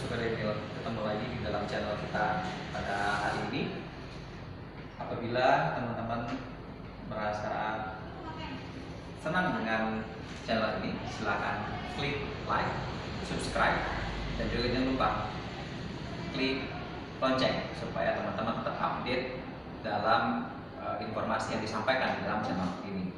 Suka Daniel, ketemu lagi di dalam channel kita pada hari ini. Apabila teman-teman merasa senang dengan channel ini, silahkan klik like, subscribe, dan juga jangan lupa klik lonceng supaya teman-teman tetap update dalam informasi yang disampaikan di dalam channel ini.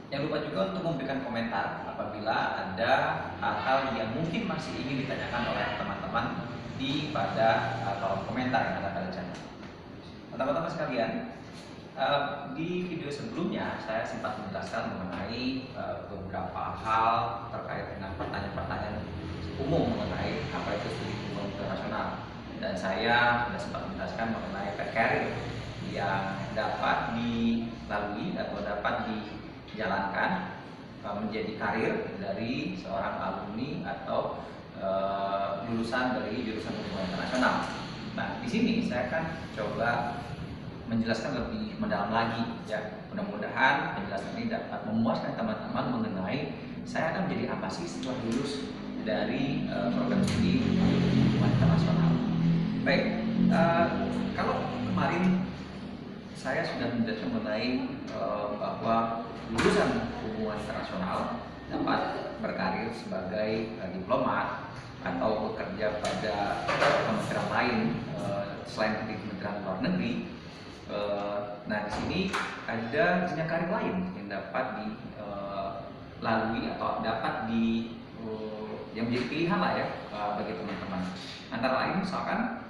Jangan lupa juga untuk memberikan komentar apabila ada hal-hal yang mungkin masih ingin ditanyakan oleh teman-teman pada kolom komentar yang ada pada channel. Teman-teman sekalian, di video sebelumnya saya sempat menjelaskan mengenai beberapa hal terkait dengan pertanyaan-pertanyaan umum mengenai apa itu studi hubungan internasional, dan saya sudah sempat menjelaskan mengenai career yang dapat dilalui atau dapat dijalankan menjadi karir dari seorang alumni atau lulusan dari jurusan hubungan internasional. Nah, di sini saya akan coba menjelaskan lebih mendalam lagi, ya. Mudah-mudahan penjelasan ini dapat memuaskan teman-teman mengenai saya akan menjadi apa sih setelah lulus dari program studi hubungan internasional. Baik, kalau kemarin saya sudah menjelaskan mengenai bahwa lulusan hubungan internasional dapat berkarir sebagai diplomat atau bekerja pada kementerian lain selain di Kementerian Luar Negeri. Nah, di sini ada jenjang karir lain yang dapat dilalui atau dapat yang menjadi pilihan lah ya bagi teman-teman. Antara lain misalkan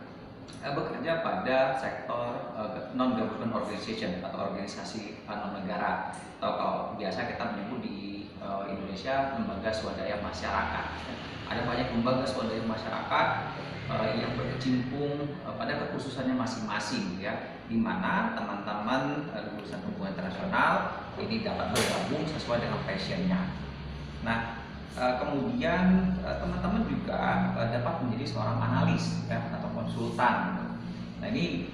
bekerja pada sektor non-government organization atau organisasi non-negara, atau kalau biasa kita menyebut di Indonesia lembaga swadaya masyarakat. Ada banyak lembaga swadaya masyarakat yang berkecimpung pada kekhususannya masing-masing, ya, di mana teman-teman lulusan hubungan internasional ini dapat bergabung sesuai dengan passionnya. Nah, kemudian teman-teman juga dapat menjadi seorang analis, ya, atau konsultan. Nah, ini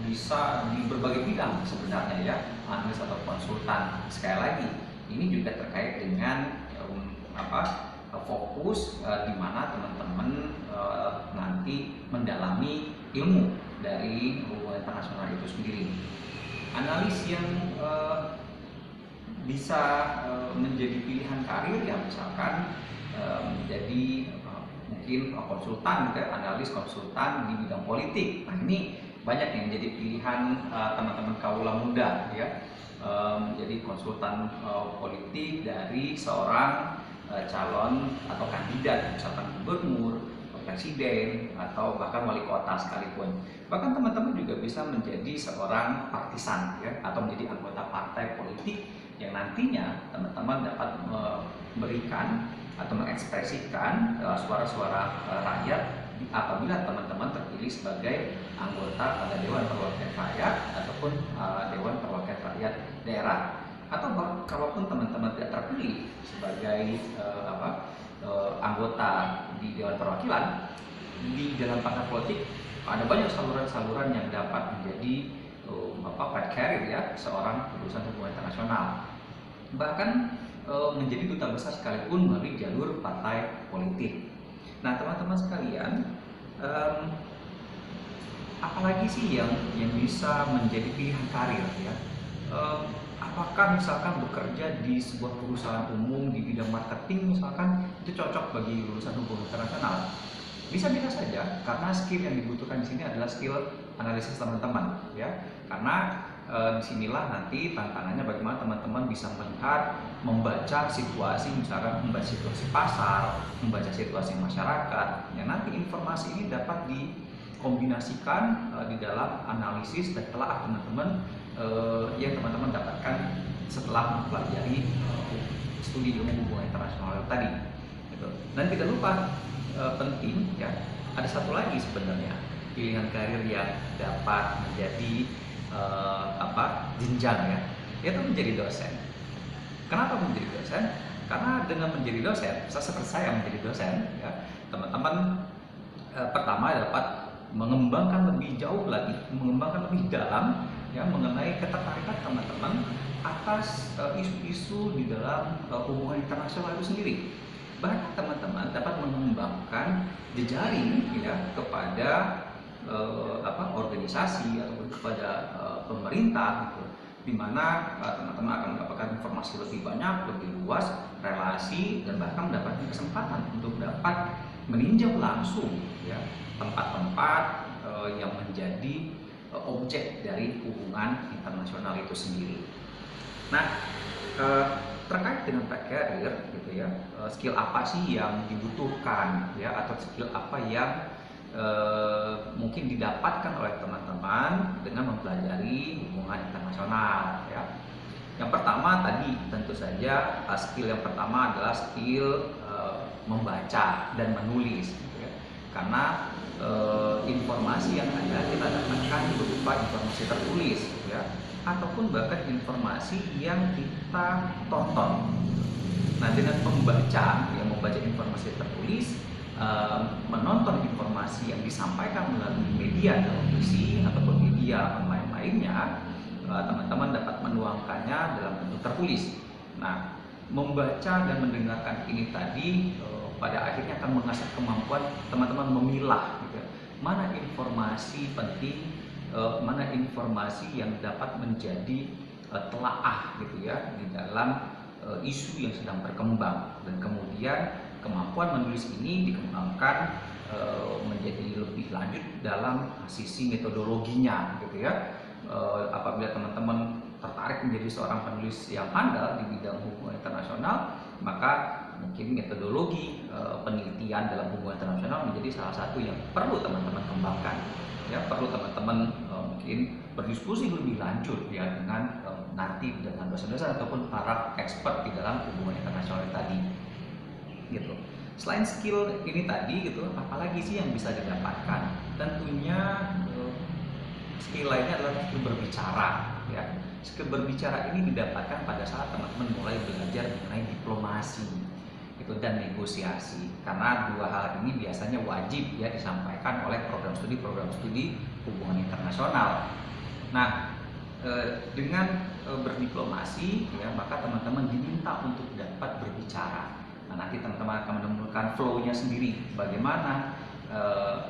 bisa di berbagai bidang sebenarnya, ya, analis atau konsultan. Sekali lagi, ini juga terkait dengan fokus di mana teman-teman nanti mendalami ilmu dari hubungan internasional itu sendiri. Analis yang bisa menjadi pilihan karir yang misalkan menjadi mungkin konsultan, gitu, analis konsultan di bidang politik. Nah, ini banyak yang menjadi pilihan teman-teman kaula muda, ya, menjadi konsultan politik dari seorang calon atau kandidat, misalkan gubernur, presiden, atau bahkan wali kota sekalipun. Bahkan teman-teman juga bisa menjadi seorang partisan, ya, atau menjadi anggota partai politik yang nantinya teman-teman dapat memberikan atau mengekspresikan suara-suara rakyat apabila teman-teman terpilih sebagai anggota pada Dewan Perwakilan Rakyat ataupun Dewan Perwakilan Rakyat daerah. Atau kalaupun teman-teman tidak terpilih sebagai anggota di Dewan Perwakilan, di dalam partai politik ada banyak saluran-saluran yang dapat menjadi path career, ya, seorang lulusan hubungan internasional. Bahkan menjadi duta besar sekalipun melalui jalur partai politik. Nah, teman-teman sekalian, apalagi sih yang bisa menjadi pilihan karir, ya? Apakah misalkan bekerja di sebuah perusahaan umum di bidang marketing misalkan itu cocok bagi lulusan hubungan internasional? Bisa-bisa saja, karena skill yang dibutuhkan di sini adalah skill analisis teman-teman, ya. Karena disinilah nanti tantangannya bagaimana teman-teman bisa melihat, membaca situasi, misalkan membaca situasi pasar, membaca situasi masyarakat. Ya, nanti informasi ini dapat dikombinasikan di dalam analisis dan telah teman-teman yang teman-teman dapatkan setelah mempelajari studi ilmu hubungan internasional tadi. Gitu. Dan tidak lupa penting, ya, ada satu lagi sebenarnya pilihan karir yang dapat menjadi jenjang, ya, yaitu menjadi dosen. Kenapa menjadi dosen? Karena dengan menjadi dosen, seperti saya menjadi dosen, ya, teman-teman pertama dapat mengembangkan lebih jauh lagi, mengembangkan lebih dalam, ya, mengenai ketertarikan teman-teman atas isu-isu di dalam hubungan internasional itu sendiri. Bahkan teman-teman dapat mengembangkan jejaring ya kepada organisasi atau kepada pemerintah gitu, di mana teman-teman akan mendapatkan informasi lebih banyak, lebih luas, relasi, dan bahkan mendapatkan kesempatan untuk dapat meninjau langsung ya tempat-tempat yang menjadi objek dari hubungan internasional itu sendiri. Nah, terkait dengan career gitu ya, skill apa sih yang dibutuhkan ya, atau skill apa yang mungkin didapatkan oleh teman-teman dengan mempelajari hubungan internasional ya. Yang pertama tadi tentu saja skill yang pertama adalah skill membaca dan menulis gitu ya. Karena informasi yang ada kita dapatkan berupa informasi tertulis gitu ya, ataupun bahkan informasi yang kita tonton. Nah, dengan membaca informasi tertulis, menonton informasi yang disampaikan melalui media televisi ataupun media online lainnya, teman-teman dapat menuangkannya dalam bentuk tertulis. Nah, membaca dan mendengarkan ini tadi pada akhirnya akan mengasah kemampuan teman-teman memilah gitu, mana informasi penting, mana informasi yang dapat menjadi telaah gitu ya di dalam isu yang sedang berkembang, dan kemudian kemampuan menulis ini dikembangkan menjadi lebih lanjut dalam sisi metodologinya gitu ya. Apabila teman-teman tertarik menjadi seorang penulis yang handal di bidang hubungan internasional, maka mungkin metodologi penelitian dalam hubungan internasional menjadi salah satu yang perlu teman-teman kembangkan ya, perlu teman-teman mungkin berdiskusi lebih lanjut ya dengan nanti dengan dosen-dosen ataupun para expert di dalam hubungan internasional tadi gitu. Selain skill ini tadi gitu, apalagi sih yang bisa didapatkan? Tentunya skill lainnya adalah skill berbicara ya. Skill berbicara ini didapatkan pada saat teman-teman mulai belajar mengenai diplomasi gitu dan negosiasi, karena dua hal ini biasanya wajib ya disampaikan oleh program studi hubungan internasional. Nah, dengan berdiplomasi ya, maka teman-teman diminta untuk dapat berbicara. Nah, nanti teman-teman akan menemukan flow-nya sendiri, bagaimana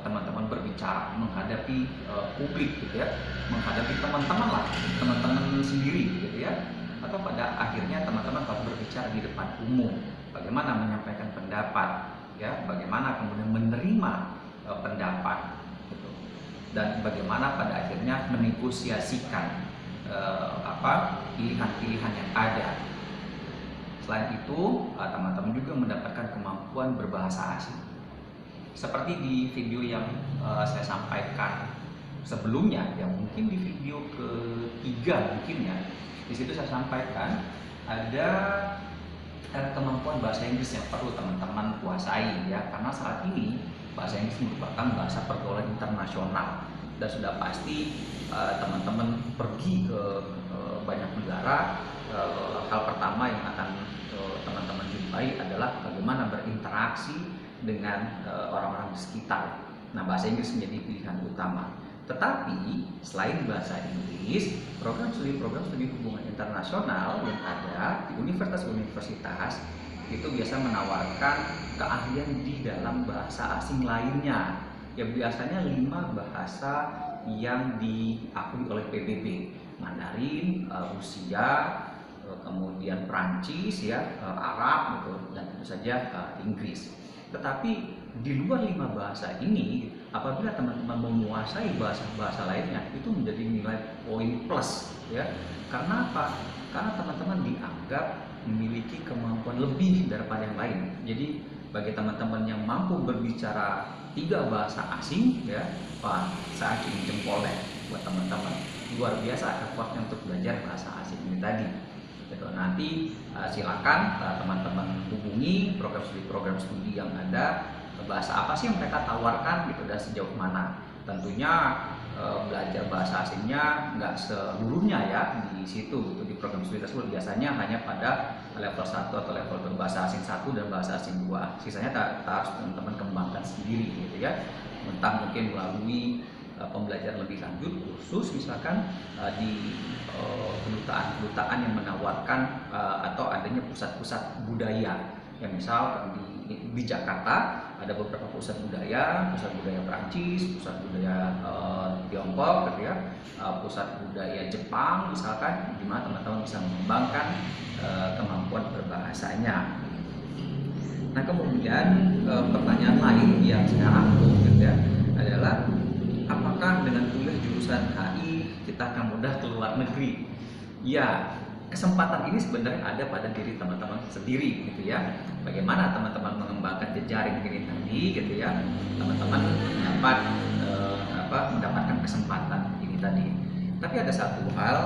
teman-teman berbicara menghadapi publik gitu ya, menghadapi teman-teman sendiri gitu ya, atau pada akhirnya teman-teman harus berbicara di depan umum, bagaimana menyampaikan pendapat ya, bagaimana kemudian menerima pendapat gitu, dan bagaimana pada akhirnya menegosiasikan pilihan-pilihan yang ada. Selain itu, teman-teman juga mendapatkan kemampuan berbahasa asing. Seperti di video yang saya sampaikan sebelumnya, yang mungkin di video ketiga mungkin ya, di situ saya sampaikan ada kemampuan bahasa Inggris yang perlu teman-teman kuasai ya, karena saat ini bahasa Inggris merupakan bahasa pergaulan internasional, dan sudah pasti teman-teman pergi ke banyak negara, hal pertama yang akan teman-teman jumpai adalah bagaimana berinteraksi dengan orang-orang di sekitar. Nah, bahasa Inggris menjadi pilihan utama. Tetapi selain bahasa Inggris, program studi hubungan internasional yang ada di universitas-universitas itu biasa menawarkan keahlian di dalam bahasa asing lainnya. Ya, biasanya 5 bahasa yang diakui oleh PBB: Mandarin, Rusia, kemudian Prancis ya, Arab gitu, dan tentu saja Inggris. Tetapi di luar 5 bahasa ini, apabila teman-teman menguasai bahasa-bahasa lainnya, itu menjadi nilai poin plus ya. Karena apa? Karena teman-teman dianggap memiliki kemampuan lebih daripada yang lain. Jadi bagi teman-teman yang mampu berbicara 3 bahasa asing ya, wah, saya acung jempol deh buat teman-teman. Luar biasa effortnya untuk belajar bahasa asing ini tadi. Gitu. Nanti silakan teman-teman hubungi program studi yang ada, bahasa apa sih yang mereka tawarkan gitu, dan sejauh mana. Tentunya belajar bahasa asingnya nggak seluruhnya ya di situ gitu, di program studi tersebut biasanya hanya pada level 1 atau level berbahasa asing 1 dan bahasa asing 2. Sisanya harus teman-teman kembangkan sendiri gitu ya. Entah mungkin melalui pembelajaran lebih lanjut khusus misalkan di kedutaan yang menawarkan atau adanya pusat-pusat budaya, yang misal di Jakarta ada beberapa pusat budaya Prancis, pusat budaya Tiongkok, gitu ya, pusat budaya Jepang misalkan, di mana teman-teman bisa mengembangkan kemampuan berbahasanya. Nah kemudian pertanyaan lain yang saya rangkum gitu ya adalah apakah dengan kuliah jurusan HI kita akan mudah ke luar negeri? Ya, kesempatan ini sebenarnya ada pada diri teman-teman sendiri gitu ya. Bagaimana teman-teman mengembangkan jejaring ini tadi gitu ya, teman-teman dapat mendapatkan kesempatan ini tadi. Tapi ada satu hal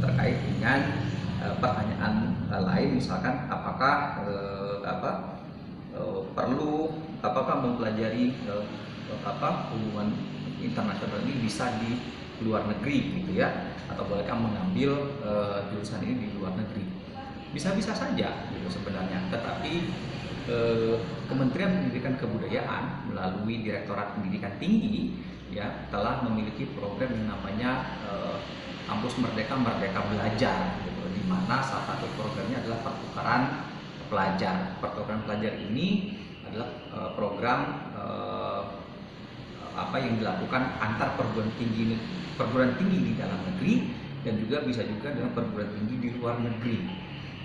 terkait dengan pertanyaan lain, misalkan apakah apakah mempelajari hubungan internasional ini bisa di luar negeri gitu ya, atau bolehkah mengambil jurusan ini di luar negeri? Bisa-bisa saja gitu sebenarnya, tetapi Kementerian Pendidikan Kebudayaan melalui Direktorat Pendidikan Tinggi ya telah memiliki program yang namanya Kampus Merdeka Belajar gitu, di mana salah satu programnya adalah pertukaran pelajar. Pertukaran pelajar ini adalah program yang dilakukan antar perguruan tinggi di dalam negeri dan juga bisa juga dengan perguruan tinggi di luar negeri.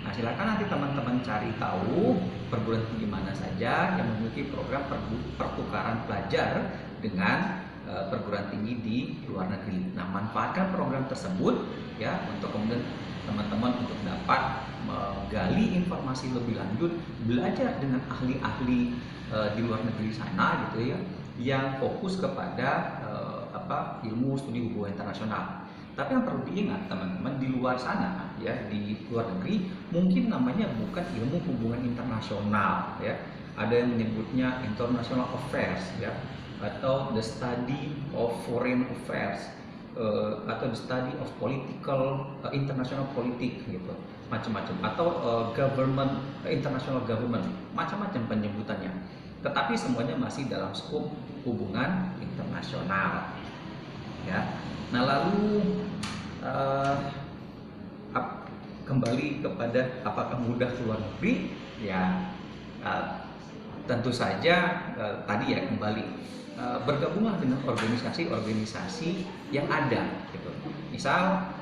Nah, silakan nanti teman-teman cari tahu perguruan tinggi mana saja yang memiliki program pertukaran pelajar dengan perguruan tinggi di luar negeri. Nah, manfaatkan program tersebut ya untuk kemudian teman-teman untuk dapat menggali informasi lebih lanjut, belajar dengan ahli-ahli di luar negeri sana gitu ya, yang fokus kepada ilmu studi hubungan internasional. Tapi yang perlu diingat teman-teman, di luar sana ya, di luar negeri mungkin namanya bukan ilmu hubungan internasional ya. Ada yang menyebutnya international affairs ya, atau the study of foreign affairs, atau the study of international politik gitu, macam-macam, atau international government, macam-macam penyebutannya. Tetapi semuanya masih dalam skop hubungan internasional ya. Nah lalu kembali kepada apakah mudah keluar negeri ya, tentu saja tadi ya kembali bergabunglah dengan organisasi-organisasi yang ada gitu. Misal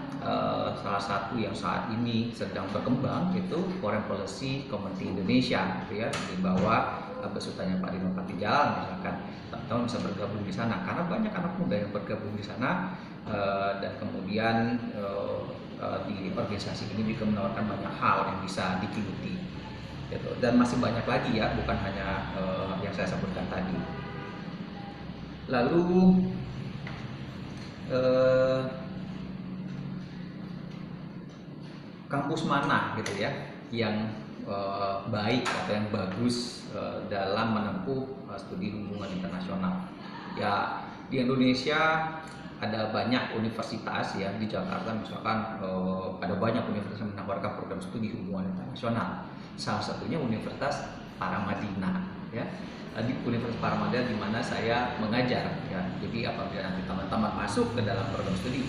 salah satu yang saat ini sedang berkembang itu Foreign Policy Committee Indonesia gitu ya, di bawah besutannya Pak Dino Patijalal misalkan. Teman-teman bisa bergabung di sana karena banyak anak muda yang bergabung di sana, dan kemudian di organisasi ini juga menawarkan banyak hal yang bisa digeluti gitu. Dan masih banyak lagi ya, bukan hanya yang saya sebutkan tadi. Lalu kampus mana gitu ya yang baik atau yang bagus dalam menempuh studi hubungan internasional? Ya, di Indonesia ada banyak universitas ya, di Jakarta misalkan ada banyak universitas yang menawarkan program studi hubungan internasional. Salah satunya Universitas Paramadina ya. Di Universitas Paramadina di mana saya mengajar ya. Jadi apabila nanti teman-teman masuk ke dalam program studi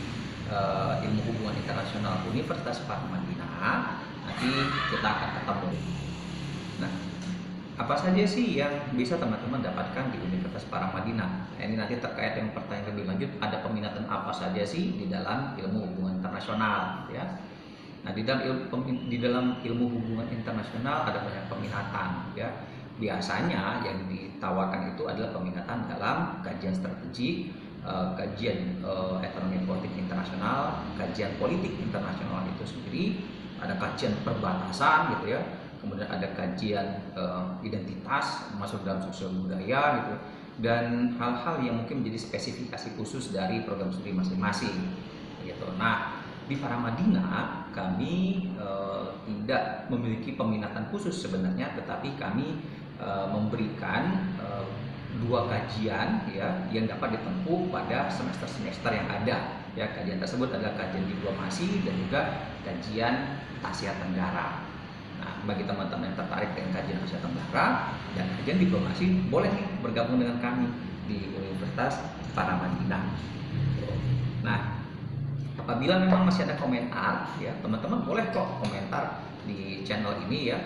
ilmu hubungan internasional Universitas Paramadina, nanti kita akan ketemu. Nah, apa saja sih yang bisa teman-teman dapatkan di Universitas Paramadina? Ini nanti terkait dengan pertanyaan lebih lanjut, ada peminatan apa saja sih di dalam ilmu hubungan internasional ya. Nah, di dalam ilmu hubungan internasional ada banyak peminatan ya. Biasanya yang ditawarkan itu adalah peminatan dalam kajian strategik, kajian ekonomi politik internasional, kajian politik internasional itu sendiri, ada kajian perbatasan gitu ya, kemudian ada kajian identitas masuk dalam sosial budaya gitu, dan hal-hal yang mungkin menjadi spesifikasi khusus dari program studi masing-masing gitu. Nah, di Paramadina kami tidak memiliki peminatan khusus sebenarnya, tetapi kami memberikan dua kajian ya yang dapat ditempuh pada semester-semester yang ada ya. Kajian tersebut adalah kajian diplomasi dan juga kajian Asia Tenggara. Nah, bagi teman-teman yang tertarik dengan kajian Asia Tenggara dan kajian diplomasi, boleh nih bergabung dengan kami di Universitas Paramadina. Nah, apabila memang masih ada komentar ya, teman-teman boleh kok komentar di channel ini ya.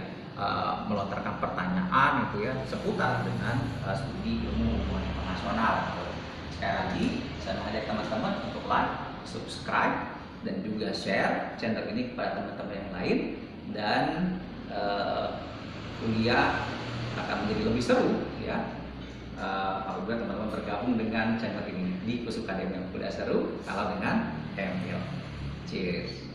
melontarkan pertanyaan itu ya seputar dengan studi ilmu hubungan internasional. Sekali lagi saya mengajak teman-teman untuk like, subscribe, dan juga share channel ini kepada teman-teman yang lain, dan kuliah akan menjadi lebih seru ya apabila teman-teman bergabung dengan channel ini di Pusukademi. Udah seru kalau dengan ML. Cheers.